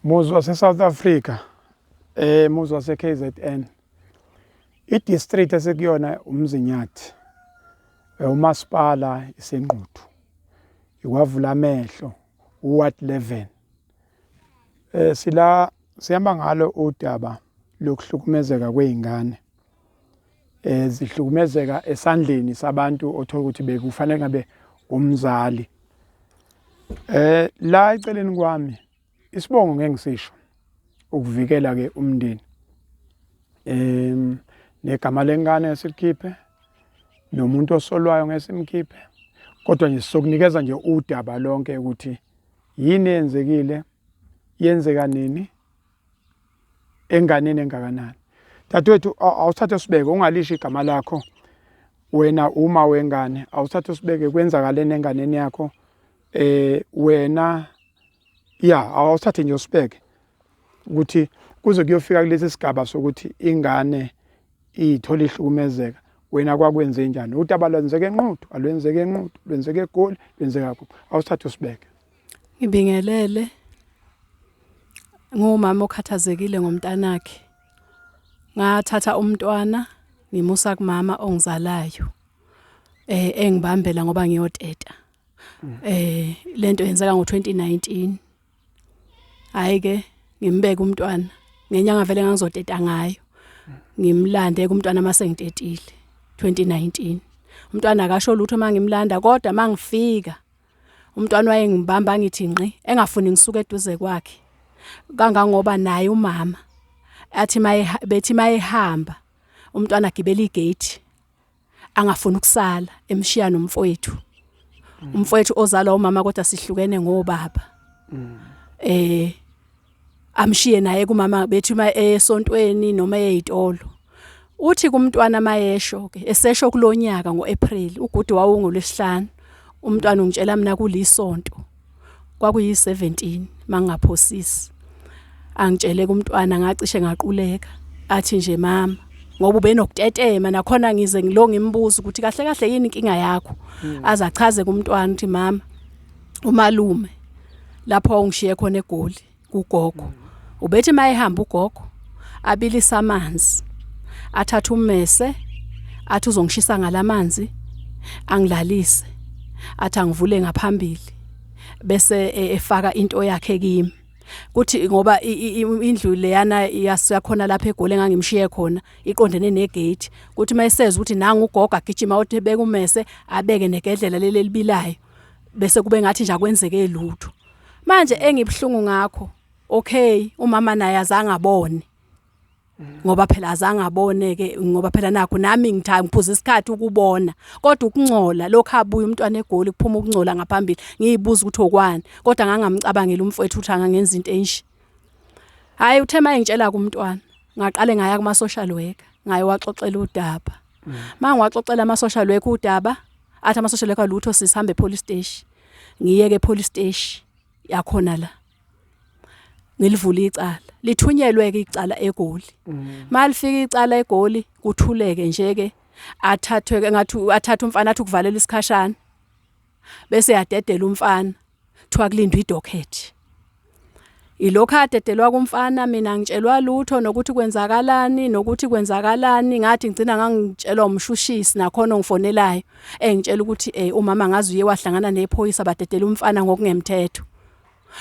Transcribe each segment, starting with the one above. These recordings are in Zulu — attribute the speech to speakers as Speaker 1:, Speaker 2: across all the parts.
Speaker 1: Muzi wase-South Africa, muzi wase-KZN. I-district esekuyona umzinyathi, umasipala isenquthu, ikwavula amehlo, uward 11. Sihamba ngalo udaba lokuhlukumezeka kwezingane. Zihlukumezeka esandleni sabantu othola ukuthi bekufanele ngabe umzali. La eceleni kwami isibongo ngeke ngisisho ukuvikela ke umndeni. Negama lengane esikhiphe nomuntu osolwayo ngesimkhiphe, kodwa nje sokunikeza nje udaba lonke ukuthi yini yenzekile, yenzeka nini, enganeni engakanani. Dadewethu awuthathe usibeke ungalisho igama lakho wena uma wengane, awuthathe usibeke kwenzakaleni enganeni yakho wena awuthathe nje usibeke ukuthi kuze kuyofika kulesi sigaba sokuthi ingane ithola ihlukumezeka wena kwakwenze njani. Udaba lwenzeke enquthu, alwenzeke enquthu, lwenzeke eGoli, lwenzeka kuphi. Awuthathe usibeke.
Speaker 2: Ngibingelele ngumama okhathazekile ngomntanakhe. Ngathatha umntwana ngimusa kumama ongizalayo. Engibambela ngoba ngiyoteta. Lento yenzeka ngo2019. Hayi ke ngimbeka umntwana. Ngenyanga vele ngangizoteta ngayo. Ngimlande kumntwana masengitetile 2019. Umntwana akasho lutho mangimlanda kodwa mangifika umntwana wayengibamba ngithi ngqi engafuni ngisuke eduze kwakhe. Kangangoba naye umama athi bethi mayehamba umntwana agibela igate angafuni ukusala emshiya nomfowethu. Umfowethu ozalwa umama kodwa sihlukene ngobaba. Amshiye naye kumama bethi esontweni noma ezitolo. Uthi kumntwana mayesho ke esesho kulonyaka ngoApril ugudu wawungolwesihlanu. Umntwana ungitshela mina kulisonto. Kwakuyi17 mangaphosisi. Angitshele kumntwana ngacishe ngaquleka. Athi nje mama ngoba ubenokutetema nakhona ngize ngilonga imbuzo ukuthi kahle kahle yini inkinga yakho. Azachaze kumntwana uthi mama umalume lapho ungishiye khona eGoli kugogo. Ubethi mayehamba ugogo abilisa amanzi. Athatha ummese athi uzongishisa ngalamanzi angilalise. Athi angivule ngaphambili bese efaka into yakhe kimi. Kuthi ngoba indlu leyana yakhona lapha eGoli engangimshiye khona iqondene negate. Kuthi mayeseza ukuthi nanga ugogo agijima uthi beka ummese abeke negedlela leli libilayo bese kube ngathi nje akwenzeke lutho. Manje engibhlungu ngakho okay umama naye azange abone ngoba phela azange abone ke ngoba phela nakho nami ngiphuza isikhathi ukubona kodwa ukungcola lokho abuya umntwana eGoli kuphuma ukungcola ngaphambili ngiyibuza ukuthi okwani kodwa ngangamcabangela umfowethu uthi angangenza into enje. Hayi uthe mayengitshela kumntwana ngaqale ngaya kuma social worker ngaye waxoxela udaba. Mangiwaxoxela ama social worker udaba athi ama social worker lutho sihambe police station. Ngiye ke police station yakhona la ngilivula icala lithunyelwe ke icala eGoli. Malifika icala eGoli kuthuleke nje ke athathwe ke ngathi athatha umfana athi ukuvalela isikhashana bese yadedela umfana thiwa kulindwa idocket. Ilokho adedelwa kumfana mina ngitshelwa lutho nokuthi kwenzakalani ngathi ngicina ngangitshelwa umshushisi nakhona ongifonelayo engitshela ukuthi umama ngazi uye wahlangana nephoyisa badedela umfana ngokungemthetho.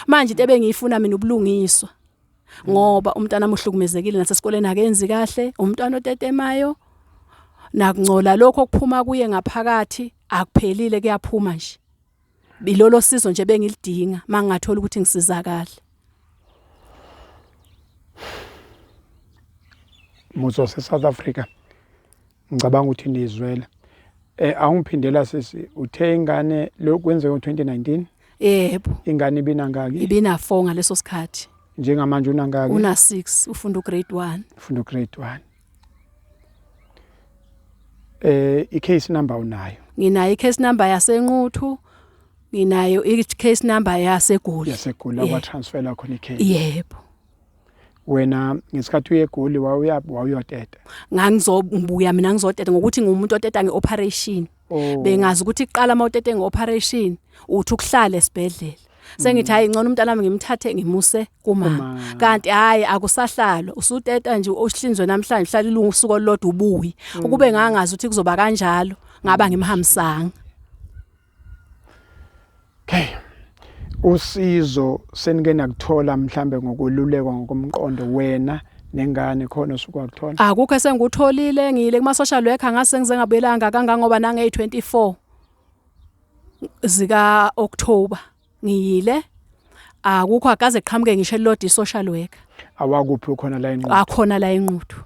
Speaker 2: Manje into ebengiyifuna mina ubulungiswa ngoba umntana amhlukumezekile nasesikoleni akenzi kahle umntwana otetemayo nakungcola lokho okuphuma kuye ngaphakathi akuphelile kuyaphuma nje. Bilolo sizo nje bengilidinga mangingathola ukuthi ngisizakale.
Speaker 1: Muzo se-South Africa ngicabanga ukuthi nizwela. Awungiphindela sisi uthe ingane lokwenzeka ngo2019?
Speaker 2: Yebo.
Speaker 1: Ingane ibinangaki?
Speaker 2: Ibina 4 ngaleso sikhathi.
Speaker 1: Njengamanje unangaki?
Speaker 2: Una 6 ufunda ugrade 1.
Speaker 1: Ufunda ugrade 1. I-case number unayo?
Speaker 2: Nginayo i-case number yasenquthu. Nginayo i-case number yaseGoli.
Speaker 1: YaseGoli akwa transfer khona i-case.
Speaker 2: Yebo.
Speaker 1: Wena ngesikhathi uyeGoli wawuyoteta?
Speaker 2: Ngangizobuya mina ngizoteta ngokuthi ngumuntu oteta ngeoperation. Bengazi ukuthi iqala mawutete ngeoperation uthi ukuhlala esibhedlela. sengithi hayi ngcono umntana wami ngimthathe ngimuse kumama kanti hayi akusahlalwa usuteta nje uhlinzwe namhlanje hlala ilungu usuku olodwa ubuyi ukube ngangazi ukuthi kuzoba kanjalo ngaba ngimhambisanga.
Speaker 1: Okay. Usizo seningena kuthola mhlambe ngokululekwa ngokomqondo wena nengane khona usuku wakuthola?
Speaker 2: Akukho esengutholile ngiyile kuma social worker ngase ngize ngabuyelanga kangangoba nange 24 zika October ngiyile akukho akaze qhamuke ngisho lodi social worker.
Speaker 1: Awakuphi khona la enquthu?
Speaker 2: Akhona la enquthu.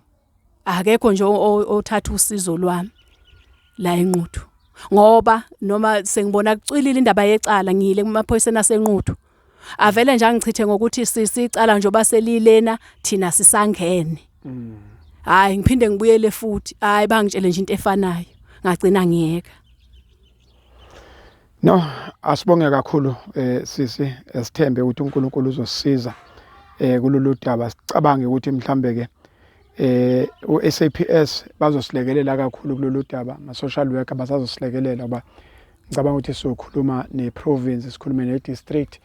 Speaker 2: Akekho nje othatha usizo lwami la enquthu. Ngoba noma sengibona kucwilile indaba yecala ngiyile kumaphoyiseni asenquthu. Avele nje angichithe ngokuthi sicala nje baselilena thina sisangene. Hayi ngiphinde ngibuyele futhi hayi bangitshele nje into efanayo ngagcina ngiyeka.
Speaker 1: No, asibonge kakhulu sisi esithembe ukuthi uNkulunkulu uzosisiza kulolu daba sicabange ukuthi mhlambe ke uSAPS bazosilekelela kakhulu kulolu daba ama social worker bazosilekelela ngoba ngicabanga ukuthi sokhuluma neprovince sikhulume nedistrict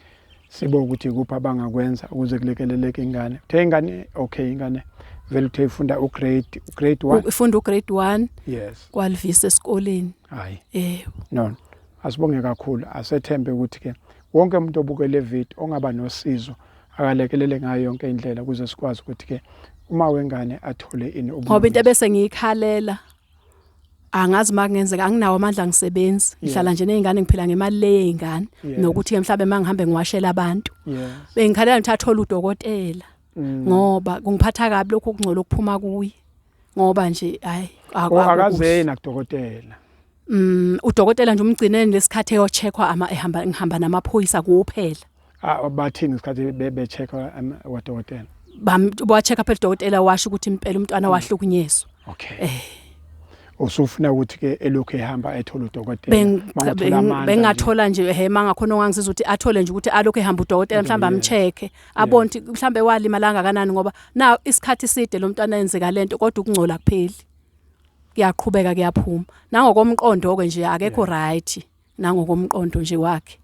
Speaker 1: sibo ukuthi kuphi abangakwenza ukuze kulekeleleke ingane. Uthe ingane okay ingane vele uthe ifunda ugrade 1
Speaker 2: ifunda ugrade 1
Speaker 1: yes
Speaker 2: kwalivisa esikoleni
Speaker 1: hayi no asibonge kakhulu asethembe ukuthi ke wonke umuntu obukele video ongaba nosizo akalekelele ngayo yonke indlela ukuze sikwazi ukuthi ke uma wengane athole ini
Speaker 2: ngoba into bese ngiyikhalela angazi makungenzeka anginawo amandla ngisebenzi ngihlala nje nezingane ngiphila ngemali leyingane nokuthi ke mhlawumbe mangihambe ngiwashela abantu bengikhalela ngithi athola udokotela ngoba kungiphatha kabi lokho kungcola okuphuma kuyi ngoba nje hayi
Speaker 1: akazena kudokotela
Speaker 2: udokotela nje umgcineni lesikhathi eyocheckwa ngihamba namaphoyisa kuphela
Speaker 1: bathini isikhathi becheckwa wadokotela
Speaker 2: bachecka phela udokotela washo ukuthi impela umntwana wahlukunyezwa.
Speaker 1: Okay. Usufuna ukuthi ke elokhu ehamba ethola udokotela
Speaker 2: bengathola nje mangakhona ongangisiza ukuthi athole nje ukuthi alokhu ehamba udokotela mhlamba amchecke abone ukuthi mhlambe walimalanga kanani ngoba na isikhathi side lo mntwana yenzeka lento kodwa ukungcola kupheli kuyaqhubeka kuyaphuma nangokomqondo ke nje akekho right nangokomqondo nje wakhe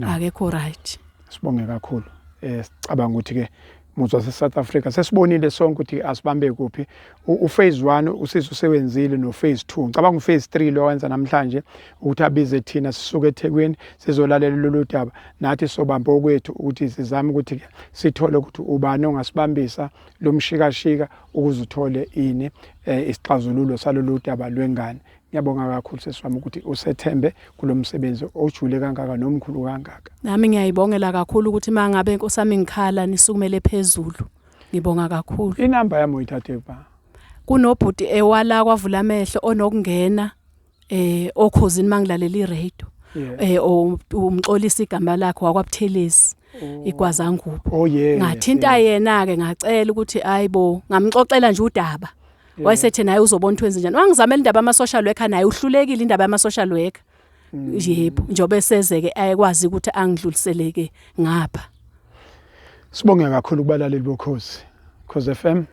Speaker 2: akekho right.
Speaker 1: Sibonge kakhulu sicabanga ukuthi ke muzwa se-South Africa sesibonile sonke ukuthi asibambe kuphi uphase 1 usizo usebenzile no phase 2 ngicabanga uphase 3 lo wenza namhlanje ukuthi abize thina sisuke eThekwini sizolalela lolu daba nathi sobamba okwethu ukuthi sizame ukuthi sithole ukuthi ubani ongasibambisa lo mshikashika ukuze uthole ini isixazululo salolu daba lwengane. Ngiyabonga kakhulu sesifama ukuthi usethembe kulomsebenzi ojule kangaka nomkhulu kangaka.
Speaker 2: Nami ngiyayibongela kakhulu ukuthi mangabe inkosami ngikhala nisukumele phezulu. Ngibonga kakhulu.
Speaker 1: Inamba yami uyithathe ba.
Speaker 2: Kunobhuti ewala kwavula amehlo onokungena okhosini mangilalela iradio. Umxolisa igama lakhe wakwaButhelezi iGwazangubo. Ngathinta yena ke ngacela ukuthi ayibo ngamxoxela nje udaba. Wayesethi naye uzobona ukuthi wenze njani. Wangizamela indaba ama social worker naye uhlulekile indaba ama social worker. Yebo, njobe sezeke ayekwazi ukuthi angidluliseleke ngapha.
Speaker 1: Sibonge kakhulu kubalaleli bokhozi. Khosi FM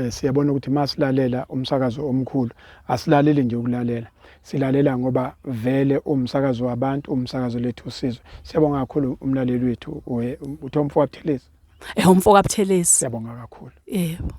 Speaker 1: siyabona ukuthi masilalela umsakazo omkhulu asilaleli nje ukulalela. Silalela ngoba vele umsakazo wabantu umsakazo lethu usizo. Siyabonga kakhulu umlaleli wethu uThomfo kaButhelezi.
Speaker 2: Umfo kaButhelezi.
Speaker 1: Siyabonga kakhulu.
Speaker 2: Yebo.